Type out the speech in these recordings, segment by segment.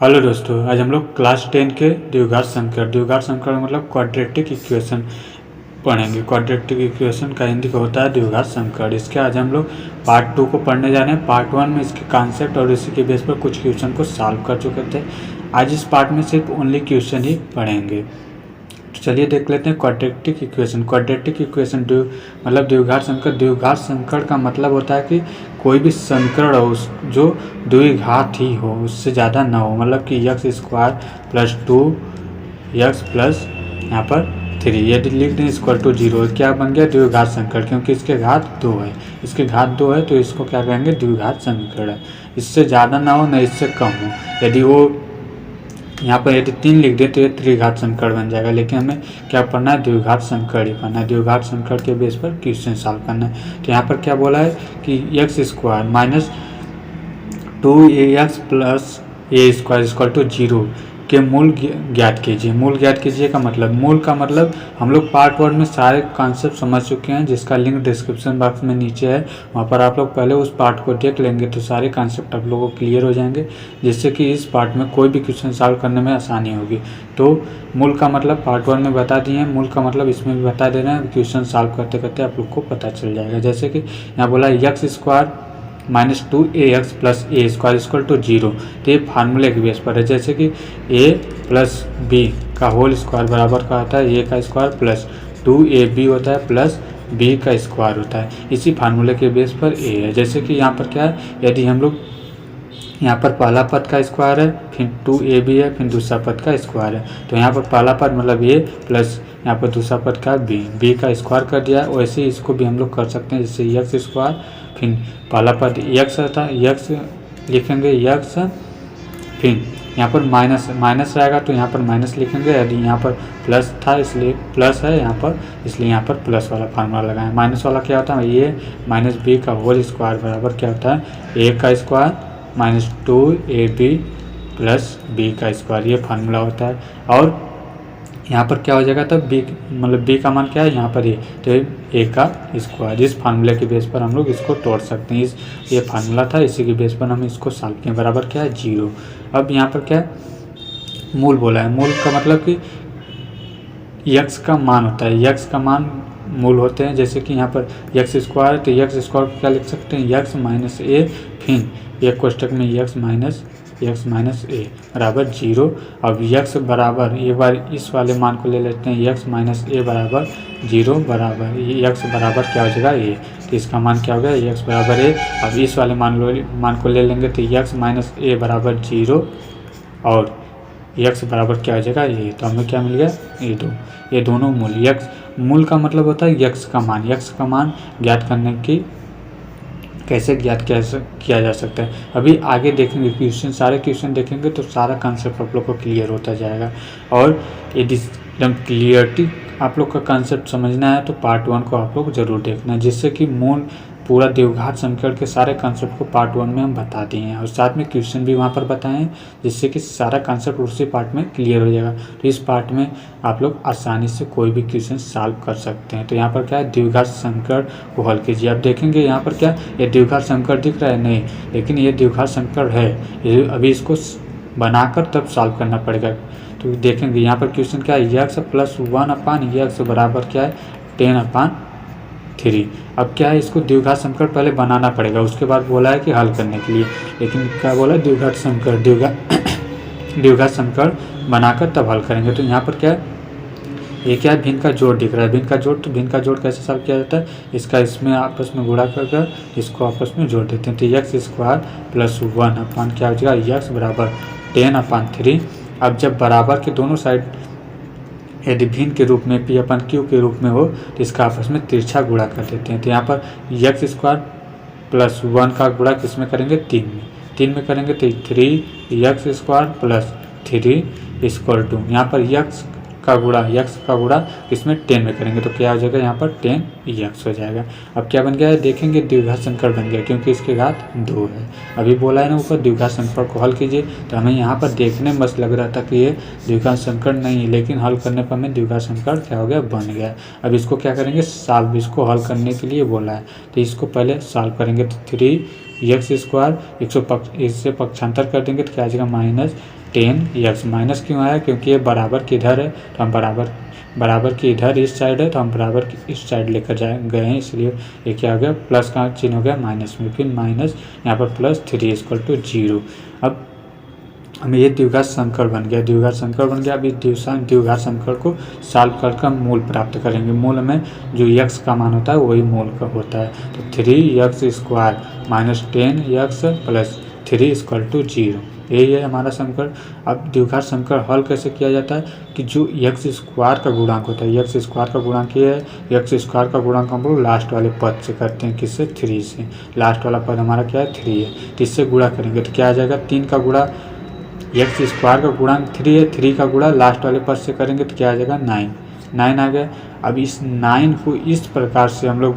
Hello दोस्तों, आज हम लोग क्लास 10 के द्विघात संकर मतलब क्वाड्रेटिक इक्वेशन पढ़ेंगे। क्वाड्रेटिक इक्वेशन का हिंदी का होता है द्विघात संकर। इसके आज हम लोग पार्ट 2 को पढ़ने जा रहे हैं। पार्ट 1 में इसके कॉन्सेप्ट और इसी के बेस पर कुछ क्वेश्चन को सॉल्व कर चुके थे। आज इस पार्ट में सिर्फ ओनली क्वेश्चन ही पढ़ेंगे। तो चलिए देख लेते हैं क्वाड्रेटिक इक्वेशन। क्वाड्रेटिक इक्वेशन मतलब द्विघात संकर। द्विघात संकर का मतलब होता है कि कोई भी संकर्ण हो जो द्विघात ही हो, उससे ज़्यादा ना हो। मतलब कि x square plus 2x plus यहाँ पर 3 ये लिख दें इक्वल टू 0। क्या बन गया? द्विघात संकर, क्योंकि इसके घात 2 है। इसके घात 2 है तो इसको क्या कहेंगे? द्विघात संकर है। इससे ज़्यादा ना हो, न इससे कम हो। यदि वो यहाँ पर यदि 3 लिख दे तो ये त्रिघात संकर बन जाएगा। लेकिन हमें क्या पढ़ना है? द्विघात संकर ही पढ़ना है। द्विघात संकर के बेस पर क्वेश्चन सॉल्व करना है। तो यहाँ पर क्या बोला है कि x square minus 2ax plus a square equal to 0 के मूल ज्ञात कीजिए। मूल ज्ञात कीजिए का मतलब, मूल का मतलब हम लोग पार्ट 1 में सारे कॉन्सेप्ट समझ चुके हैं, जिसका लिंक डिस्क्रिप्शन बॉक्स में नीचे है। वहाँ पर आप लोग पहले उस पार्ट को देख लेंगे तो सारे कॉन्सेप्ट आप लोगों को क्लियर हो जाएंगे, जिससे कि इस पार्ट में कोई भी क्वेश्चन सॉल्व करने में आसानी होगी। तो मूल का मतलब पार्ट 1 में बता दिए हैं, मूल का मतलब इसमें भी बता दे रहे हैं। क्वेश्चन सॉल्व करते करते आप लोग को पता चल जाएगा। जैसे कि यहाँ बोला x square minus 2ax plus a square equal to 0। तो ये फार्मूले के बेस पर है। जैसे कि a प्लस बी का होल स्क्वायर बराबर का होता है a का स्क्वायर प्लस 2ab होता है प्लस b का स्क्वायर होता है। इसी फार्मूले के बेस पर a है। जैसे कि यहाँ पर क्या है, यदि हम लोग यहाँ पर पहला पद का स्क्वायर है, फिर 2ab है, फिर दूसरा पद का स्क्वायर है। तो यहाँ पर पहला पद मतलब a प्लस यहाँ पर दूसरा पद का b का स्क्वायर कर दिया। वैसे ही इसको भी हम लोग कर सकते हैं, जैसे x स्क्वायर, फिर पहला पद x था, x लिखेंगे x, फिर यहाँ पर माइनस रहेगा तो यहाँ पर माइनस लिखेंगे। यदि यहाँ पर प्लस था इसलिए प्लस है यहाँ पर, इसलिए यहाँ पर प्लस वाला फार्मूला लगाएं। माइनस वाला क्या होता है? ये माइनस बी का होल स्क्वायर बराबर क्या होता है? ए का square minus 2ab plus b का स्क्वायर, ये फार्मूला होता है। और यहाँ पर क्या हो जाएगा तब? बी मतलब बी का मान क्या है यहाँ पर? ए, तो ए का स्क्वायर। इस फार्मूले के बेस पर हम लोग इसको तोड़ सकते हैं। ये फार्मूला था, इसी के बेस पर हम इसको सॉल्व किए। बराबर क्या है? 0। अब यहाँ पर क्या है? मूल बोला है। मूल का मतलब कि x का मान होता है। x का मान मूल होते हैं। जैसे कि यहाँ पर x स्क्वायर है तो x स्क्वायर को क्या लिख सकते हैं? x माइनस ए, फिर एक कोष्टक में x माइनस ए बराबर 0। अब x बराबर एक बार इस वाले मान को ले लेते हैं, x माइनस ए बराबर 0 बराबर x बराबर क्या हो जाएगा? ए। तो इसका मान क्या हो गया? x बराबर ए। अब इस वाले मान को ले लेंगे तो x माइनस ए बराबर 0 और x बराबर क्या हो जाएगा? ए। तो हमें क्या मिल गया? ये दोनों मूल। मूल का मतलब होता है x का मान। x का मान ज्ञात करने की कैसे ज्ञात किया जा सकता है, अभी आगे देखेंगे। क्वेश्चन सारे क्वेश्चन देखेंगे तो सारा कॉन्सेप्ट आप लोग को क्लियर होता जाएगा। और यदि एकदम क्लियरिटी आप लोग का कॉन्सेप्ट समझना है तो पार्ट 1 को आप लोग जरूर देखना है, जिससे कि मूल पूरा द्विघात संकर के सारे कॉन्सेप्ट को पार्ट 1 में हम बता दिए हैं और साथ में क्वेश्चन भी वहाँ पर बताए हैं, जिससे कि सारा कॉन्सेप्ट उसी पार्ट में क्लियर हो जाएगा। तो इस पार्ट में आप लोग आसानी से कोई भी क्वेश्चन सॉल्व कर सकते हैं। तो यहाँ पर क्या है? द्विघात संकर को हल कीजिए। अब देखेंगे यहाँ पर क्या, ये द्विघात संकर दिख रहा है? नहीं, लेकिन ये द्विघात संकर है। ये अभी इसको बनाकर तब सॉल्व करना पड़ेगा। तो देखेंगे यहाँ पर क्वेश्चन क्या है? x प्लस 1/x बराबर क्या है? 10/3। अब क्या है? इसको द्विघात संकर पहले बनाना पड़ेगा, उसके बाद बोला है कि हल करने के लिए। लेकिन क्या बोला? द्विघात संकर बनाकर तब हल करेंगे। तो यहाँ पर क्या है? ये क्या है? भिन्न का जोड़ दिख रहा है। भिन्न का जोड़ कैसे सॉल्व किया जाता है? इसका इसमें आपस में गुणा कर इसको आपस में जोड़ देते हैं। तो x स्क्वायर प्लस 1 क्या हो जाएगा? x बराबर 10/3। अब जब बराबर के दोनों साइड यदि भिन्न के रूप में p/q के रूप में हो तो इसका आपस में तिरछा गुणा कर देते हैं। तो यहाँ पर x स्क्वायर प्लस 1 का गुणा किस में करेंगे? 3 में करेंगे तो 3x square plus 3 equal to यहाँ पर x का गुणा इसमें 10 में करेंगे तो क्या हो जाएगा? यहाँ पर 10x हो जाएगा। अब क्या बन गया है? देखेंगे द्विघात संकर बन गया, क्योंकि इसके घात 2 है। अभी बोला है ना ऊपर द्विघात संकर को हल कीजिए, तो हमें यहाँ पर देखने में बस लग रहा था कि ये द्विघात संकर नहीं है, लेकिन हल करने पर हमें द्विघात संकर क्या हो गया? बन गया। अब इसको क्या करेंगे? सॉल्व। इसको हल करने के लिए बोला है तो इसको पहले सॉल्व करेंगे। तो 3x स्क्वायर इससे पक्षांतर कर देंगे तो क्या आ जाएगा? माइनस 10x माइनस क्यों आया, क्योंकि ये बराबर के इधर है, तो हम बराबर के इधर इस साइड है, तो हम बराबर की इस साइड लेकर गए हैं, इसलिए ये क्या हो गया, प्लस का चिन्ह हो गया माइनस में, फिर माइनस यहाँ पर प्लस 3 = 0। अब हमें ये द्विघात संकर बन गया, अब इस द्विघात संकर को सॉल्व कर मूल प्राप्त करेंगे। मूल में जो x का मान होता है वही मूल का होता है, तो 3x² माइनस 10x प्लस 3 = 0, यही है हमारा संकर। अब द्विघात संकर हल कैसे किया जाता है कि जो x² का गुणांक होता है, x² का गुणांक ये है, x² का गुणांक हम लोग लास्ट वाले पद से करते हैं, किससे, 3 से। लास्ट वाला पद हमारा क्या है, 3 है, तो इससे गुणा करेंगे तो क्या आ जाएगा, 3 का गुणा x² का गुणांक 3 है, 3 का गुणा लास्ट वाले पद से करेंगे तो क्या आ जाएगा, 9 आ गया। अब इस 9 को इस प्रकार से हम लोग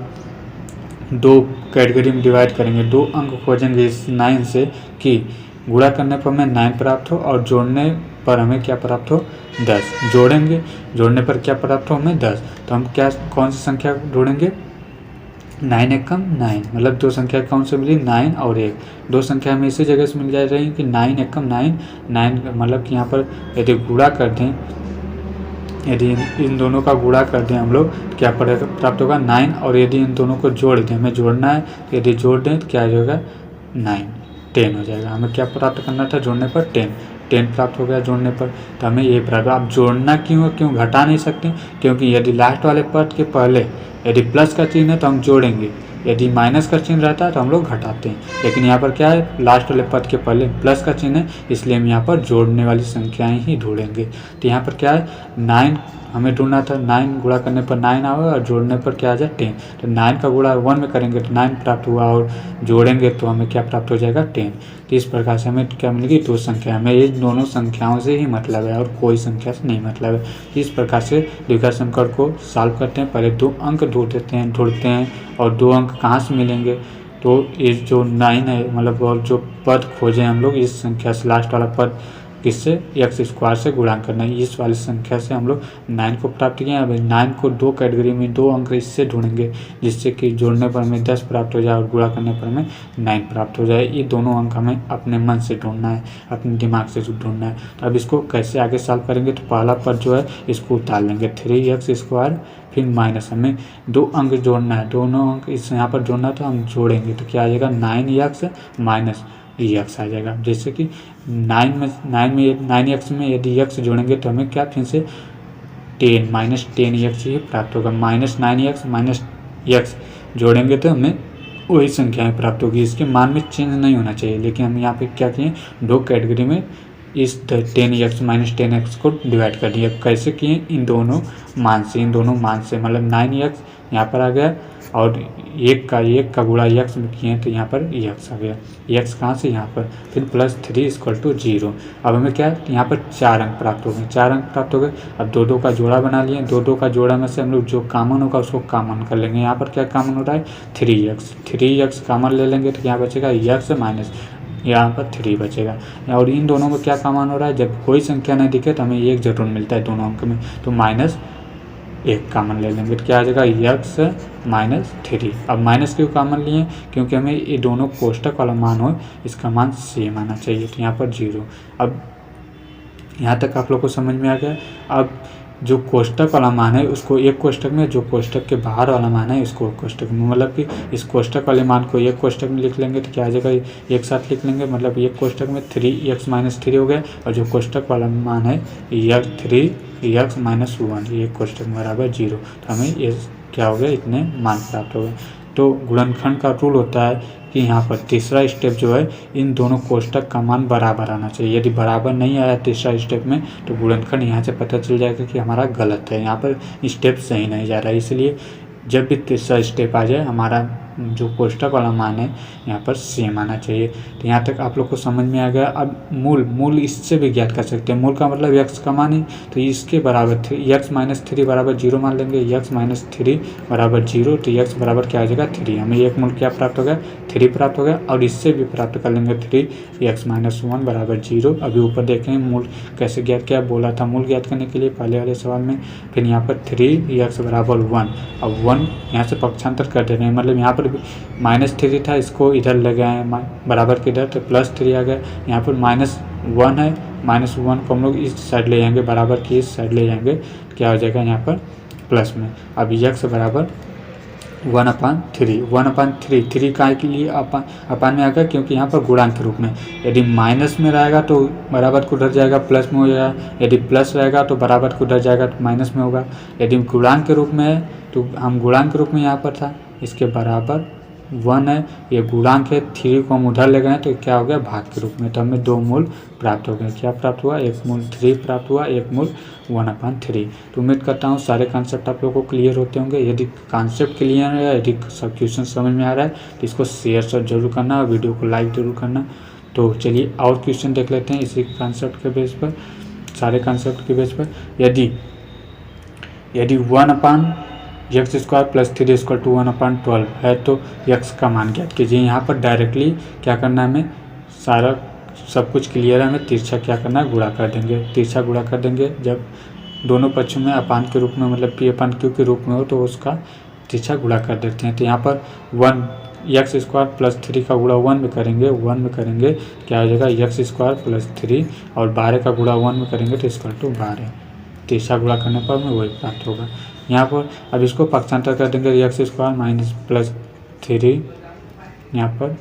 दो कैटेगरी में डिवाइड करेंगे, 2 अंक खोजेंगे इस 9 से कि गुणा करने पर हमें 9 प्राप्त हो और जोड़ने पर हमें क्या प्राप्त हो, 10। जोड़ने पर क्या प्राप्त हो, हमें 10। तो हम कौन सी संख्या जोड़ेंगे, 9 एकम 9, मतलब दो संख्या कौन से मिली, 9 और 1, दो संख्या हमें इसी जगह से मिल जा रही है कि 9 एकम 9 मतलब कि यहाँ पर यदि गुणा कर दें, यदि इन दोनों का गुणा कर दें हम लोग तो क्या प्राप्त होगा, 9, और यदि इन दोनों को जोड़ दें, हमें जोड़ना है, तो यदि जोड़ दें तो क्या हो जाएगा, 9, 10 हो जाएगा। हमें क्या प्राप्त करना था, जोड़ने पर 10 प्राप्त हो गया जोड़ने पर, तो हमें ये प्राप्त। आप जोड़ना क्यों घटा नहीं सकते, क्योंकि यदि लास्ट वाले पद के पहले यदि प्लस का चिन्ह है तो हम जोड़ेंगे, यदि माइनस का चिन्ह रहता है तो हम लोग घटाते हैं, लेकिन यहाँ पर क्या है, लास्ट वाले पद के पहले प्लस का चिन्ह है, इसलिए हम यहाँ पर जोड़ने वाली संख्याएं ही ढूंढेंगे। तो यहाँ पर क्या है, 9 हमें ढूंढना था, 9 गुणा करने पर 9 आएगा और जोड़ने पर क्या आ जाए, 10। तो 9 का गुणा 1 में करेंगे तो 9 प्राप्त हुआ, और जोड़ेंगे तो हमें क्या प्राप्त हो जाएगा, 10। तो इस प्रकार से हमें क्या मिलेगी, 2 संख्या। हमें ये दोनों संख्याओं से ही मतलब है और कोई संख्या से नहीं मतलब है। इस प्रकार से द्विघात संकर को सॉल्व करते हैं। पहले 2 अंक ढूंढते हैं और 2 अंक कहाँ से मिलेंगे, तो ये जो 9 है, मतलब और जो पद खोजे हम लोग, इस संख्या से लास्ट वाला पद किससे, x² से गुणा करना है, इस वाली संख्या से हम लोग 9 को प्राप्त किए। अब 9 को 2 कैटेगरी में 2 अंक इससे ढूंढेंगे, जिससे कि जोड़ने पर हमें 10 प्राप्त हो जाए और गुणा करने पर हमें 9 प्राप्त हो जाए। ये दोनों अंक हमें अपने मन से ढूंढना है, अपने दिमाग से ढूंढना है। तो अब इसको कैसे आगे सॉल्व करेंगे, तो पहला पद जो है इसको उतार लेंगे, 3x², फिर माइनस, हमें 2 अंक जोड़ना है, दोनों अंक इस यहाँ पर जोड़ना है, तो हम जोड़ेंगे तो क्या आ जाएगा, 9x माइनस x आ जाएगा। जैसे कि 9x में यदि x जोड़ेंगे तो हमें क्या, फिर से 10 माइनस 10x ही प्राप्त होगा। माइनस 9x माइनस x जोड़ेंगे तो हमें वही संख्याएं प्राप्त होगी, इसके मान में चेंज नहीं होना चाहिए। लेकिन हम यहाँ पे क्या किए, 2 कैटेगरी में इस 10x माइनस 10x को डिवाइड कर दिया। कैसे किए, इन दोनों मान से, मतलब 9x यहाँ पर आ गया और 1 का गुणा x में किए तो यहाँ पर x आ गया, x कहाँ से, यहाँ पर, फिर प्लस 3 = 0। अब हमें क्या, यहाँ पर 4 अंक प्राप्त हो गए। अब 2 का जोड़ा बना लिए, 2 का जोड़ा में से हम लोग जो कॉमन होगा उसको कॉमन कर लेंगे। यहाँ पर क्या कॉमन हो रहा है, 3x कॉमन ले लेंगे तो यहाँ बचेगा x माइनस, यहाँ पर 3 बचेगा। और इन दोनों में क्या कॉमन हो रहा है, जब कोई संख्या नहीं दिखे तो हमें 1 जरूर मिलता है दोनों अंक में, तो -1 कॉमन ले लेंगे तो क्या आ जाएगा, x माइनस 3। अब माइनस क्यों कॉमन लिए, क्योंकि हमें ये दोनों कोष्टक वाला मान हो, इसका मान सेम आना चाहिए, तो यहाँ पर 0। अब यहाँ तक आप लोग को समझ में आ गया। अब जो कोष्टक वाला मान है उसको एक कोष्टक में, जो कोष्टक के बाहर वाला मान है इसको कोष्टक में, मतलब कि इस कोष्टक वाले मान को एक कोष्टक में लिख लेंगे तो क्या आ जाएगा, एक साथ लिख लेंगे, मतलब एक कोष्टक में 3x माइनस 3 हो गया, और जो कोष्टक वाला मान है 3x माइनस 1, ये कोष्टक में बराबर 0। तो हमें ये क्या हो गया, इतने मान प्राप्त हो गए। तो गुणनखंड का रूल होता है कि यहाँ पर तीसरा स्टेप जो है, इन दोनों कोष्टक का मान बराबर आना चाहिए। यदि बराबर नहीं आया तीसरा स्टेप में तो गुणनखंड यहाँ से पता चल जाएगा कि हमारा गलत है, यहाँ पर स्टेप सही नहीं जा रहा है। इसलिए जब भी तीसरा स्टेप आ जाए, हमारा जो कोष्टक वाला मान है यहाँ पर सेम आना चाहिए। तो यहाँ तक आप लोग को समझ में आ गया। अब मूल इससे भी ज्ञात कर सकते हैं। मूल का मतलब x का मान है, तो इसके बराबर x माइनस 3 बराबर 0 मान लेंगे। x माइनस 3 बराबर 0, तो x बराबर क्या आ जाएगा, 3। हमें एक मूल क्या प्राप्त हो गया, 3 प्राप्त हो गया। और इससे भी प्राप्त कर लेंगे 3x माइनस 1 बराबर 0। अभी ऊपर देखें मूल कैसे ज्ञात किया, बोला था मूल ज्ञात करने के लिए पहले वाले सवाल में। फिर यहाँ पर 3x बराबर 1, अब 1 यहाँ से पक्षांतर कर दे रहे हैं, मतलब यहाँ पर -3 था, इसको इधर ले गए हैं बराबर के इधर, तो +3 आ गया। यहाँ पर 1 है, -1 को हम लोग इस साइड ले जाएंगे, बराबर की इस साइड ले जाएंगे, क्या हो जाएगा यहाँ पर प्लस में। अब x बराबर 1/3 3 काय के लिए अपान में आ गया, क्योंकि यहाँ पर गुणांक के रूप में। यदि माइनस में रहेगा तो बराबर को उधर जाएगा, प्लस में हो जाएगा। यदि प्लस रहेगा तो बराबर को उधर जाएगा तो माइनस में होगा। यदि गुणांक के रूप में है तो हम गुणांक के रूप में यहाँ पर था, इसके बराबर 1 है, ये गुणांक है, 3 को हम उधर ले गए तो क्या हो गया भाग के रूप में। तो हमें 2 मूल प्राप्त हो गए। क्या प्राप्त हुआ, 1 मूल 3 प्राप्त हुआ, 1 मूल 1/3। तो उम्मीद करता हूँ सारे कॉन्सेप्ट आप लोगों को क्लियर होते होंगे। यदि कॉन्सेप्ट क्लियर है, यदि सब क्वेश्चन समझ में आ रहा है तो इसको शेयर जरूर करना और वीडियो को लाइक जरूर करना। तो चलिए और क्वेश्चन देख लेते हैं इसी कॉन्सेप्ट के बेस पर, सारे कॉन्सेप्ट के बेस पर। यदि 1/x² + 3 = 1/12 है तो x का मान ज्ञात कीजिए। यहाँ पर डायरेक्टली क्या करना है, हमें सारा सब कुछ क्लियर है। हमें तिरछा क्या करना है, गुणा कर देंगे, तिरछा गुणा कर देंगे। जब दोनों पक्षों में अपान के रूप में मतलब p/q के रूप में हो तो उसका तिरछा गुणा कर देते हैं। तो यहाँ पर 1x² + 3 का गुणा 1 में करेंगे, 1 में करेंगे क्या हो जाएगा x² + 3, और 12 का गुणा 1 में करेंगे तो = 12। तिरछा गुणा करने पर हमें वही प्राप्त होगा। यहाँ पर अब इसको पक्षांतर कर देंगे, x² - +3 यहाँ पर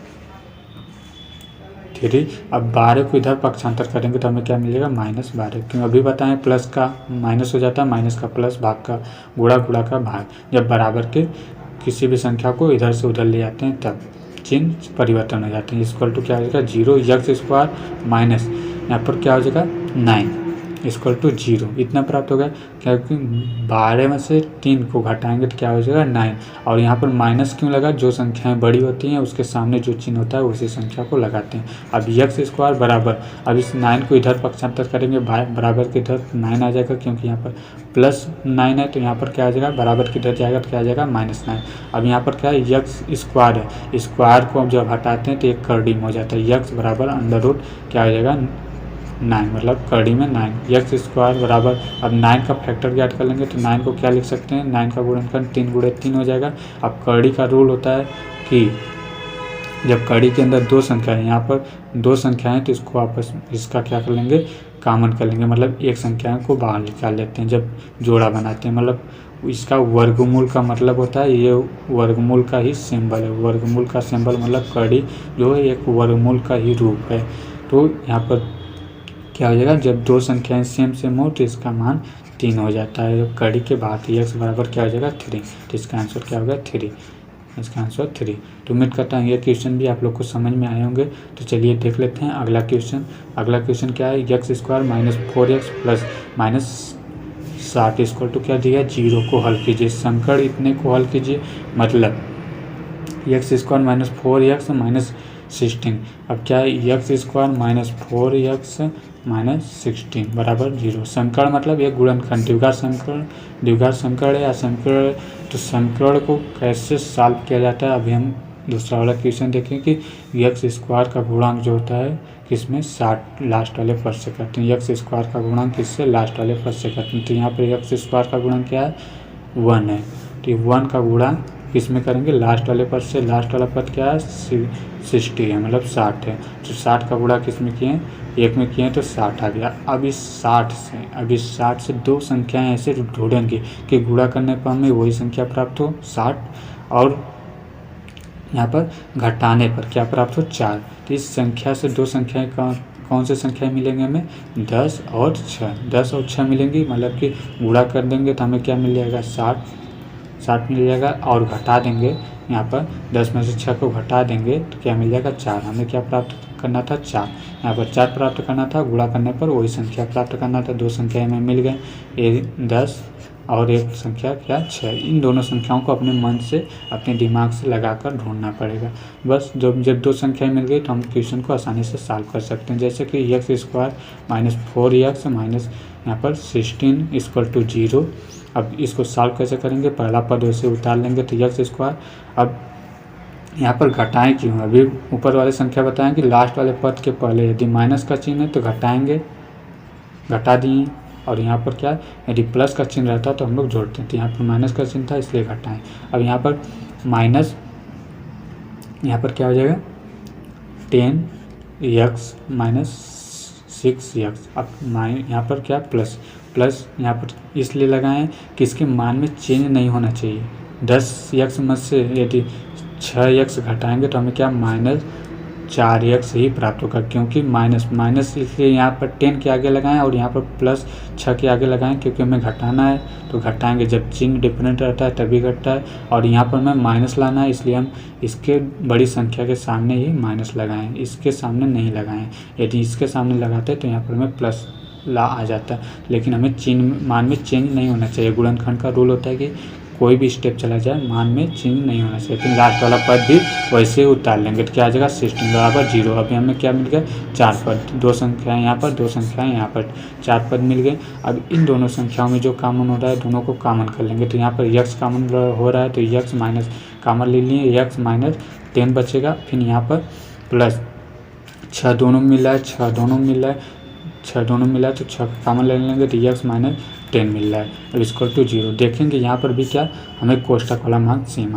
3। अब 12 को इधर पक्षांतर करेंगे तो हमें क्या मिलेगा -12, क्यों अभी बताएं प्लस का माइनस हो जाता है, माइनस का प्लस, भाग का गुणा, गुणा का भाग। जब बराबर के किसी भी संख्या को इधर से उधर ले जाते हैं तब चिन्ह परिवर्तन हो जाते हैं। = क्या हो जाएगा 0, x² माइनस यहाँ पर क्या हो जाएगा 9 = 0। इतना प्राप्त होगा, क्योंकि 12 में से 3 को घटाएंगे तो क्या हो जाएगा 9। और यहाँ पर माइनस क्यों लगा, जो संख्याएं बड़ी होती हैं उसके सामने जो चिन्ह होता है उसी संख्या को लगाते हैं। अब x² बराबर, अब इस 9 को इधर पक्षांतर करेंगे, बराबर के इधर 9 आ जाएगा, क्योंकि यहाँ पर +9 है तो यहाँ पर क्या आ जाएगा, बराबर के इधर जाएगा तो क्या आ जाएगा -9। अब यहाँ पर क्या है, x² है, स्क्वायर को अब जब हटाते हैं तो एक कर्डी में हो जाता है। x बराबर √ क्या हो जाएगा 9, मतलब कर्डी में 9। x² बराबर, अब 9 का फैक्टर ज्ञात कर लेंगे तो 9 को क्या लिख सकते हैं, 9 का गुणनखंड 3 × 3 हो जाएगा। अब कर्डी का रूल होता है कि जब कर्डी के अंदर 2 संख्या है, यहाँ पर 2 संख्याएं तो इसको आपस इसका क्या कर लेंगे, कॉमन कर लेंगे, मतलब एक संख्या को बाहर निकाल लेते हैं जब जोड़ा बनाते हैं। मतलब इसका वर्गमूल का मतलब होता है, ये वर्गमूल का ही सिंबल है। वर्गमूल का सिंबल मतलब कर्डी जो है एक वर्गमूल का ही रूप है। तो यहाँ पर क्या हो जाएगा, जब 2 संख्याएं सेम हो तो इसका मान 3 हो जाता है। कर्डी के बाद x बराबर क्या हो जाएगा 3, तो इसका आंसर क्या होगा 3, इसका आंसर 3। तो उम्मीद करता हूँ ये क्वेश्चन भी आप लोग को समझ में आए होंगे। तो चलिए देख लेते हैं अगला क्वेश्चन। अगला क्वेश्चन क्या है, x² - 4x + -60 = क्या दिया है, 0 को हल कीजिए। संकड़ इतने को हल कीजिए, मतलब x² - 4x - 16। अब क्या है, x² - 4x - 16 बराबर 0। संकड़ मतलब एक गुणनखंड, द्विघात संकड़ है या संकड़। तो संकड़ को कैसे सॉल्व किया जाता है, अभी हम दूसरा वाला क्वेश्चन देखें कि x² का गुणांक जो होता है किसमें 60 लास्ट वाले पद से करते हैं। x² का गुणांक किससे, लास्ट वाले पद से करते हैं। तो यहाँ पर x² का गुणांक क्या है 1 है, तो 1 का गुणांक किस में करेंगे, लास्ट वाले पद से। लास्ट वाला पद क्या है 60 है, मतलब 60 है। तो 60 का गुणा किस में किए हैं, 1 में किए हैं तो 60 आ गया। अब इस 60 से 2 संख्याएं ऐसे ढूंढेंगे कि गुणा करने पर हमें वही संख्या प्राप्त हो 60, और यहाँ पर घटाने पर क्या प्राप्त हो 4। तो इस संख्या से 2 संख्याएं कौन से संख्याएं मिलेंगे हमें, 10 और 6। 10 और 6 मिलेंगी, मतलब कि गुणा कर देंगे तो हमें क्या मिल जाएगा 60 मिल जाएगा। और घटा देंगे, यहाँ पर 10 में से 6 को घटा देंगे तो क्या मिल जाएगा 4। हमें क्या प्राप्त करना था 4, यहाँ पर 4 प्राप्त करना था। गुणा करने पर वही संख्या प्राप्त करना था। 2 संख्या में मिल गए, ये 10 और एक संख्या क्या 6। इन दोनों संख्याओं को अपने मन से, अपने दिमाग से लगाकर ढूंढना पड़ेगा। बस जब 2 संख्याएं मिल गई तो हम क्वेश्चन को आसानी से सॉल्व कर सकते हैं। जैसे कि x² - 4x - यहाँ पर 16 = 0। अब इसको सॉल्व कैसे करेंगे, पहला पद वैसे उतार लेंगे तो x²। अब यहाँ पर घटाएं क्यों, अभी ऊपर वाले संख्या बताएं कि लास्ट वाले पद के पहले यदि माइनस का चिन्ह है तो घटाएंगे, घटा दिए। और यहाँ पर क्या, यदि प्लस का चिन्ह रहता तो हम लोग जोड़ते हैं, तो यहाँ पर माइनस का चिन्ह था इसलिए घटाएं। अब यहाँ पर माइनस, यहाँ पर क्या हो जाएगा 10x - 6x। अब यहाँ पर क्या प्लस प्लस यहाँ पर इसलिए लगाएं कि इसके मान में चेंज नहीं होना चाहिए। 10x में से यदि 6x घटाएंगे तो हमें क्या -4x ही प्राप्त होगा, क्योंकि माइनस इसलिए यहाँ पर 10 के आगे लगाएं और यहाँ पर प्लस 6 के आगे लगाएं, क्योंकि हमें घटाना है तो घटाएंगे। जब चिन्ह डिफरेंट रहता है तभी घटता है, और यहाँ पर हमें माइनस लाना है, इसलिए हम इसके बड़ी संख्या के सामने ही माइनस लगाएं, इसके सामने नहीं लगाएं। यदि इसके सामने लगाते हैं तो यहाँ पर हमें प्लस आ जाता है, लेकिन हमें चिन्ह मान में चेंज नहीं होना चाहिए। गुणनखंड का रूल होता है कि कोई भी स्टेप चला जाए मान में चेंज नहीं होना चाहिए। फिर लास्ट वाला पद भी वैसे ही उतार लेंगे तो क्या आ जाएगा 16 बराबर 0। अभी हमें क्या मिल गया 4 पद, 2 संख्याएं यहाँ पर 2 संख्याएं यहाँ पर 4 पद मिल गए। अब इन दोनों संख्याओं में जो कॉमन हो रहा है दोनों को कॉमन कर लेंगे। तो यहाँ पर x कॉमन हो रहा है तो x माइनस कॉमन ले लिए, x माइनस 10 बचेगा। फिर यहाँ पर प्लस 6 दोनों मिला है, 6 दोनों मिला है, 6 दोनों मिला है तो 6 कॉमन ले लेंगे तो x माइनस 10 मिल रहा है। अब इसको टू 0 देखेंगे यहाँ पर भी क्या हमें कोष्टक वाला मान सेम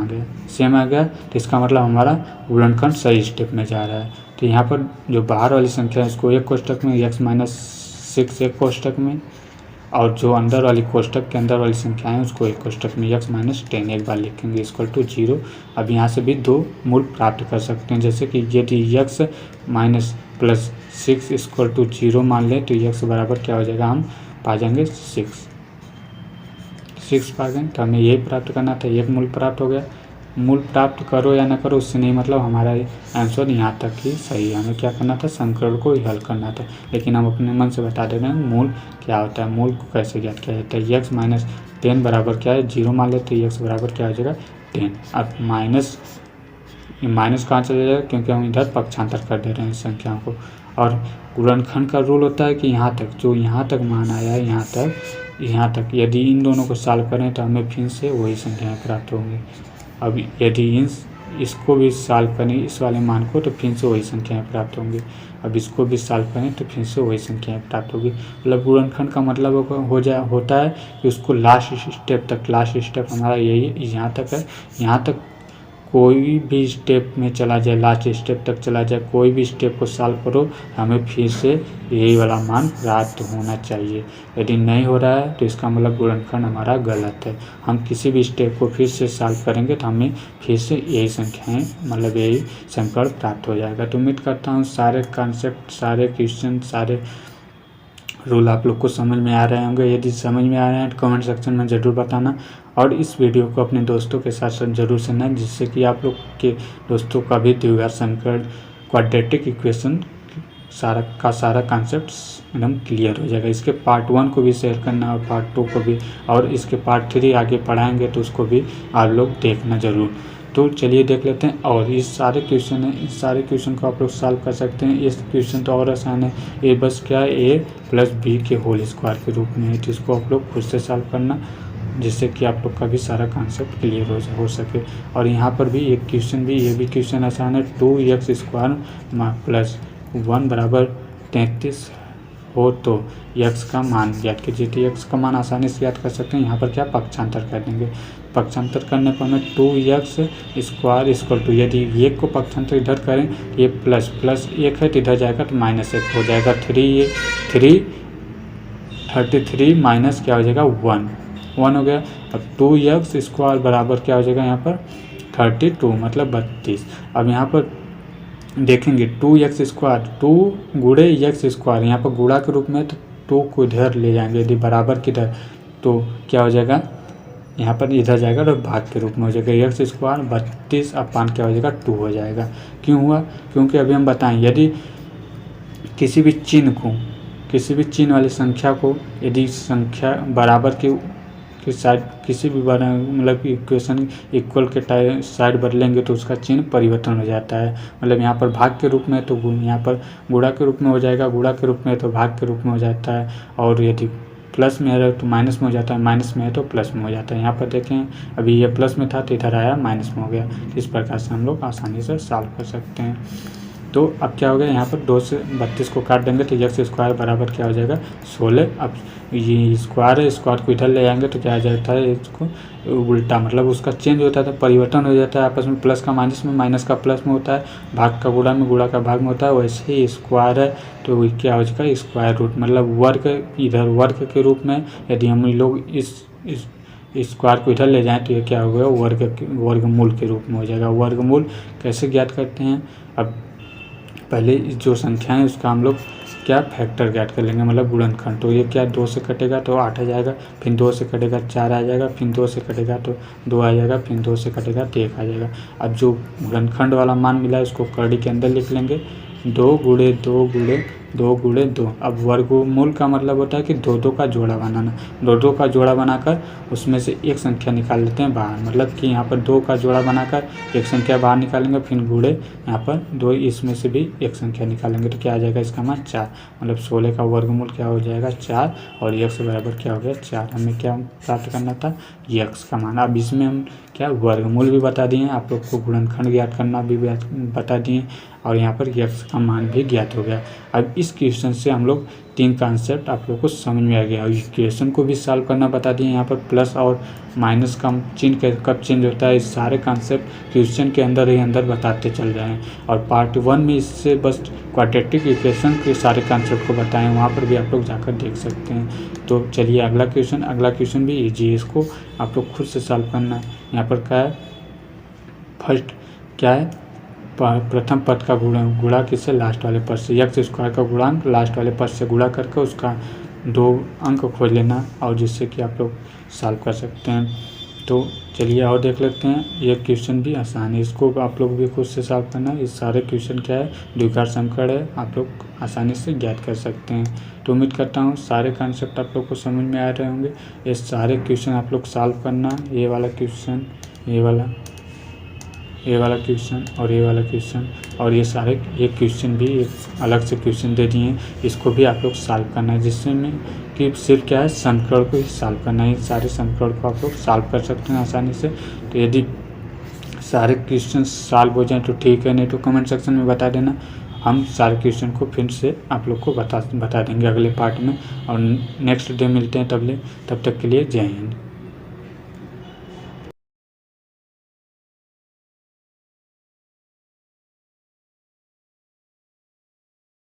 आ गया तो इसका मतलब हमारा गुणनखंड सही स्टेप में जा रहा है। तो यहाँ पर जो बाहर वाली संख्या है इसको एक कोष्टक में, x माइनस 6 एक कोष्टक में, और जो अंदर वाली कोष्टक के अंदर वाली संख्या है उसको एक कोष्टक में x माइनस 10 एक बार लिखेंगे इक्वल टू 0। अब यहाँ से भी 2 मूल प्राप्त कर सकते हैं, जैसे कि यदि x minus plus 6 equal to 0 मान लें तो x बराबर क्या हो जाएगा, हम पा जाएंगे 6 पा गए। तो हमें यही प्राप्त करना था, एक मूल प्राप्त हो गया। मूल प्राप्त करो या ना करो उससे नहीं मतलब, हमारा आंसर यहाँ तक ही सही है। हमें क्या करना था, समीकरण को ही हल करना था, लेकिन हम अपने मन से बता दे रहे हैं मूल क्या होता है, मूल को कैसे ज्ञात किया जाता है। x माइनस 10 बराबर क्या है 0 मान लेते हैं, x बराबर क्या हो जाएगा 10। अब माइनस कहाँ चला जाएगा, क्योंकि हम इधर पक्षांतर कर दे रहे हैं संख्याओं को। और गुणनखंड का रूल होता है कि यहाँ तक जो यहाँ तक मान आया है यहाँ तक यदि इन दोनों को सॉल्व करें तो हमें फिर से वही संख्याएं प्राप्त होंगी। अब यदि इसको भी सॉल्व करें इस वाले मान को तो फिर से वही संख्याएं प्राप्त होंगी। अब इसको भी सॉल्व करें तो फिर से वही संख्याएं प्राप्त होगी। मतलब गुणनखंड का मतलब होता है कि उसको लास्ट स्टेप हमारा यही यहाँ तक है। यहाँ तक कोई भी स्टेप में चला जाए, लास्ट स्टेप तक चला जाए, कोई भी स्टेप को सॉल्व करो हमें फिर से यही वाला मान प्राप्त होना चाहिए। यदि नहीं हो रहा है तो इसका मतलब गुणनखंड हमारा गलत है। हम किसी भी स्टेप को फिर से सॉल्व करेंगे तो हमें फिर से यही संख्याएं मतलब यही समीकरण प्राप्त हो जाएगा। तो उम्मीद करता हूँ सारे कॉन्सेप्ट, सारे क्वेश्चन, सारे रूल आप लोग को समझ में आ रहे होंगे। यदि समझ में आ रहे हैं तो कमेंट सेक्शन में ज़रूर बताना, और इस वीडियो को अपने दोस्तों के साथ साथ जरूर सुनना, जिससे कि आप लोग के दोस्तों का भी द्विघात समीकरण, क्वाड्रेटिक इक्वेशन सारा कॉन्सेप्ट एकदम क्लियर हो जाएगा। इसके पार्ट 1 को भी शेयर करना और पार्ट 2 को भी, और इसके पार्ट 3 आगे पढ़ाएंगे तो उसको भी आप लोग देखना ज़रूर। तो चलिए देख लेते हैं। और इस सारे क्वेश्चन को आप लोग सॉल्व कर सकते हैं। इस क्वेश्चन तो और आसान है, ये बस क्या है a प्लस बी के होल स्क्वायर के रूप में है, तो इसको आप लोग खुद से सॉल्व करना, जिससे कि आप लोग का भी सारा कॉन्सेप्ट क्लियर हो सके। और यहाँ पर भी एक क्वेश्चन भी, ये भी क्वेश्चन आसान है, 2x स्क्वायर प्लस 1 बराबर 33 हो तो x का मान ज्ञात कीजिए। तो x का मान आसानी से ज्ञात कर सकते हैं। यहाँ पर क्या पक्षांतर कर देंगे, पक्षांतर करने पर हमें 2x स्क्वायर इक्वल टू, यदि 1 को पक्षांतर इधर करें ये प्लस 1 है तो इधर जाएगा तो -1 हो जाएगा। 33 माइनस क्या हो जाएगा 1 हो गया। अब 2x स्क्वायर बराबर क्या हो जाएगा यहाँ पर 32 मतलब 32। अब यहाँ पर देखेंगे 2x स्क्वायर 2 गुणे x स्क्वायर, यहाँ पर गुणा के रूप में तो 2 को इधर ले जाएंगे, यदि बराबर किधर तो क्या हो जाएगा यहाँ पर इधर जाएगा तो भाग के रूप में हो जाएगा। x स्क्वायर 32 अपान क्या हो जाएगा 2 हो जाएगा। क्यों हुआ, क्योंकि अभी हम बताएं यदि किसी भी चिन्ह वाली संख्या को यदि संख्या बराबर की साइड किसी भी मतलब इक्वेशन इक्वल के साइड बदलेंगे तो उसका चिन्ह परिवर्तन हो जाता है। मतलब यहाँ पर भाग के रूप में तो यहाँ पर गुणा के रूप में हो जाएगा, गुणा के रूप में तो भाग के रूप में हो जाता है, और यदि प्लस में है तो माइनस में हो जाता है, माइनस में है तो प्लस में हो जाता है। यहाँ पर देखें अभी ये प्लस में था तो इधर आया माइनस में हो गया। इस प्रकार से हम लोग आसानी से सॉल्व कर सकते हैं। तो अब क्या हो गया, यहाँ पर 2 से 32 को काट देंगे तो एक्स स्क्वायर बराबर क्या हो जाएगा 16। अब ये स्क्वायर है, स्क्वायर को इधर ले जाएंगे तो क्या आ जाता है, इसको उल्टा मतलब उसका चेंज होता था, परिवर्तन हो जाता है आपस में, प्लस का माइनस में, माइनस का प्लस में होता है, भाग का गुणा में, गुणा का भाग में होता है। वैसे ही स्क्वायर है तो क्या हो जाएगा स्क्वायर रूट, मतलब वर्ग इधर वर्ग के रूप में। यदि हम लोग इस स्क्वायर को इधर ले जाएं तो ये क्या होगा वर्गमूल के रूप में हो जाएगा। वर्गमूल कैसे ज्ञात करते हैं, अब पहले जो संख्या है उसका हम लोग क्या फैक्टर ज्ञात कर लेंगे, मतलब गुणनखंड। तो ये क्या 2 से कटेगा तो 8 आ जाएगा, फिर 2 से कटेगा 4 आ जाएगा, फिर 2 से कटेगा तो 2 आ जाएगा, फिर 2 से कटेगा तो 1 आ जाएगा। अब जो गुणनखंड वाला मान मिला है उसको कड़ी के अंदर लिख लेंगे, 2 गुणे 2 गुणे 2 गुणे 2। अब वर्गमूल का मतलब होता है कि 2 का जोड़ा बनाना, 2 का जोड़ा बनाकर उसमें से एक संख्या निकाल लेते हैं बाहर, मतलब कि यहाँ पर 2 का जोड़ा बनाकर एक संख्या बाहर निकालेंगे, फिर गुणे यहाँ पर 2 इसमें से भी एक संख्या निकालेंगे तो क्या आ जाएगा इसका मान 4, मतलब 16 का वर्गमूल क्या हो जाएगा 4 और x बराबर क्या हो गया 4। हमें क्या प्राप्त करना था x का मान। अब इसमें हम क्या वर्गमूल भी बता दिए, आप लोग को गुणनखंड ज्ञात करना भी बता दिए और यहाँ पर x का मान भी ज्ञात हो गया। अब इस क्वेश्चन से हम लोग 3 कॉन्सेप्ट आप लोग को समझ में आ गया और इक्वेशन को भी सॉल्व करना बता दिए। यहाँ पर प्लस और माइनस का चिन्ह कब चेंज होता है, इस सारे कॉन्सेप्ट क्वेश्चन के अंदर ही अंदर बताते चल रहे हैं। और पार्ट 1 में इससे बस क्वाड्रेटिक इक्वेशन के सारे कॉन्सेप्ट को बताएं, वहाँ पर भी आप लोग जाकर देख सकते हैं। तो चलिए अगला क्वेश्चन भी ईजी है, इसको आप लोग खुद से सॉल्व करना है। यहाँ पर क्या है, फर्स्ट क्या है, प्रथम पद का गुणा किससे, लास्ट वाले पद से। एक्स स्क्वायर का गुणांक लास्ट वाले पद से गुणा करके उसका 2 अंक खोज लेना और जिससे कि आप लोग सॉल्व कर सकते हैं। तो चलिए और देख लेते हैं, ये क्वेश्चन भी आसान है, इसको आप लोग भी खुद से सॉल्व करना है। इस सारे क्वेश्चन क्या है, द्विघात समीकरण है, आप लोग आसानी से ज्ञात कर सकते हैं। तो उम्मीद करता हूँ सारे कॉन्सेप्ट आप लोग को समझ में आ रहे होंगे। ये सारे क्वेश्चन आप लोग सॉल्व करना, ये वाला क्वेश्चन, ये वाला क्वेश्चन और ये वाला क्वेश्चन और ये सारे ये क्वेश्चन भी एक अलग से क्वेश्चन दे दिए हैं, इसको भी आप लोग सॉल्व करना है, जिससे में कि सिर्फ क्या है समीकरण को ही सॉल्व करना है। सारे समीकरण को आप लोग सॉल्व कर सकते हैं आसानी से। तो यदि सारे क्वेश्चन सॉल्व हो जाएँ तो ठीक है, नहीं तो कमेंट सेक्शन में बता देना, हम सारे क्वेश्चन को फिर से आप लोग को बता देंगे अगले पार्ट में। और नेक्स्ट डे मिलते हैं, तब तक के लिए जय हिंद।